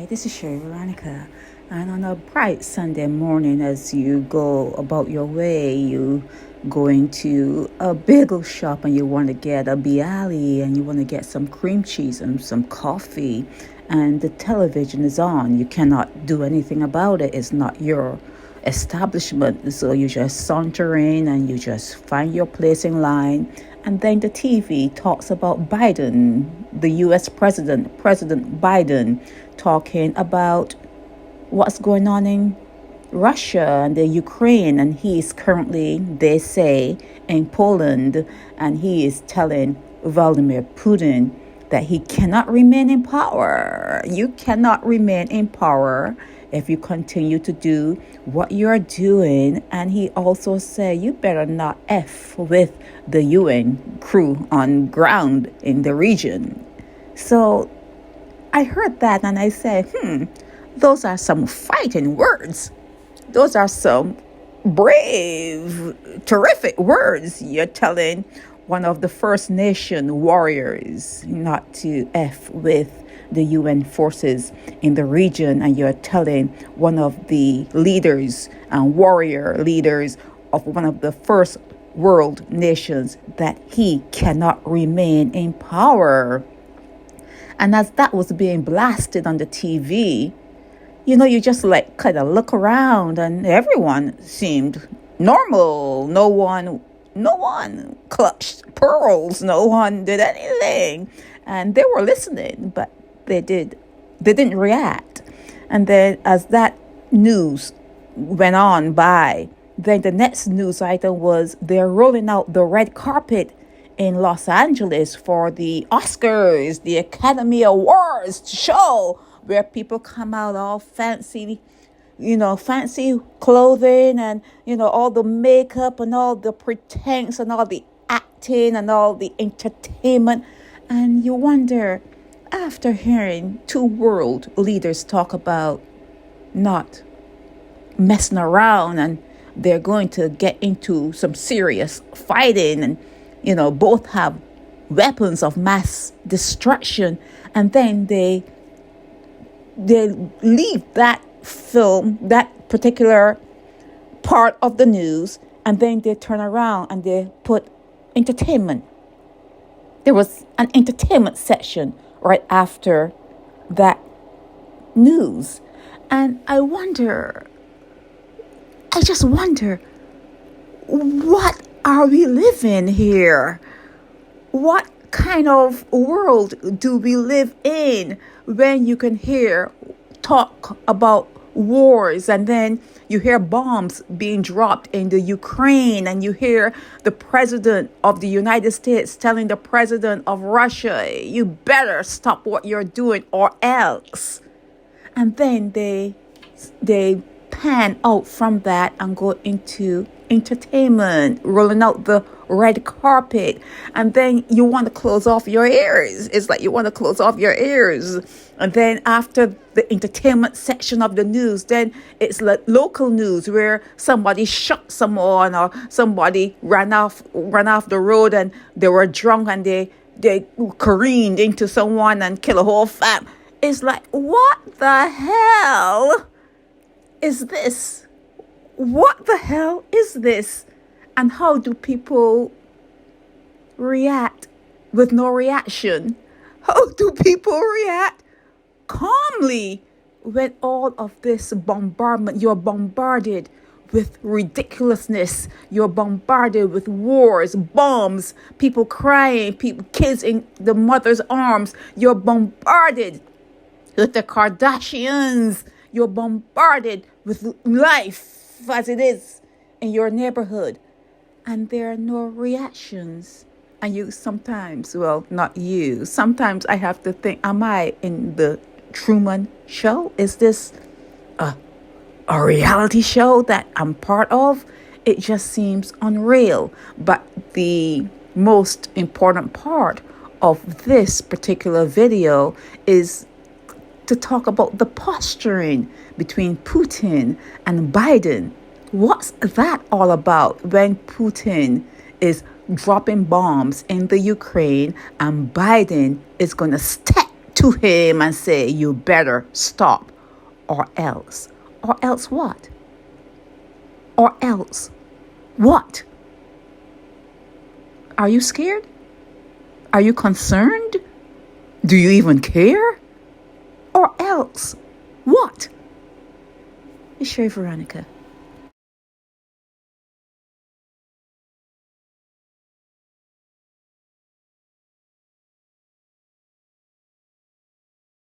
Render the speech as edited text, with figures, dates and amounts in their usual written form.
Hi, this is Sherry Veronica. And on a bright Sunday morning, as you go about your way, you go into a bagel shop and you want to get a bialy and you want to get some cream cheese and some coffee, and the television is on. You cannot do anything about it. It's not your establishment. So you just saunter in and you just find your place in line. And then the TV talks about Biden, the US President Biden, talking about what's going on in Russia and the Ukraine. And he is currently, they say, in Poland. And he is telling Vladimir Putin that he cannot remain in power. You cannot remain in power if you continue to do what you're doing. And he also said, you better not F with the UN crew on ground in the region. So I heard that and I said, those are some fighting words. Those are some brave, terrific words. You're telling one of the First Nation warriors not to F with the UN forces in the region, and you're telling one of the leaders and warrior leaders of one of the first world nations that he cannot remain in power. And as that was being blasted on the TV, you just kind of look around and everyone seemed normal. No one clutched pearls. No one did anything. And they were listening, but they didn't react. And then as that news went on by, then the next news item was they're rolling out the red carpet in Los Angeles for the Oscars, the Academy Awards show, where people come out all fancy, fancy clothing and, all the makeup and all the pretense and all the acting and all the entertainment. And you wonder, after hearing two world leaders talk about not messing around and they're going to get into some serious fighting and, both have weapons of mass destruction, and then they leave that film, that particular part of the news, and then they turn around and they put entertainment. There was an entertainment section right after that news. And I just wonder, what are we living here? What kind of world do we live in when you can hear talk about wars, and then you hear bombs being dropped in the Ukraine, and you hear the president of the United States telling the president of Russia, you better stop what you're doing or else. And then they pan out from that and go into entertainment, rolling out the red carpet, and then you want to close off your ears. It's like you want to close off your ears. And then after the entertainment section of the news, then it's like local news where somebody shot someone or somebody ran off the road and they were drunk and they careened into someone and killed a whole fam. It's like, what the hell is this? What the hell is this? And how do people react with no reaction? How do people react calmly when all of this bombardment, you're bombarded with ridiculousness, you're bombarded with wars, bombs, people crying, kids in the mother's arms, you're bombarded with the Kardashians, you're bombarded with life as it is in your neighborhood, and there are no reactions. And you sometimes, not you, sometimes I have to think, am I in the Truman Show? Is this a reality show that I'm part of? It just seems unreal. But the most important part of this particular video is to talk about the posturing between Putin and Biden. What's that all about when Putin is dropping bombs in the Ukraine and Biden is going to step to him and say, you better stop, or else. Or else what? Or else what? Are you scared? Are you concerned? Do you even care? Or else what? It's Sherry Veronica.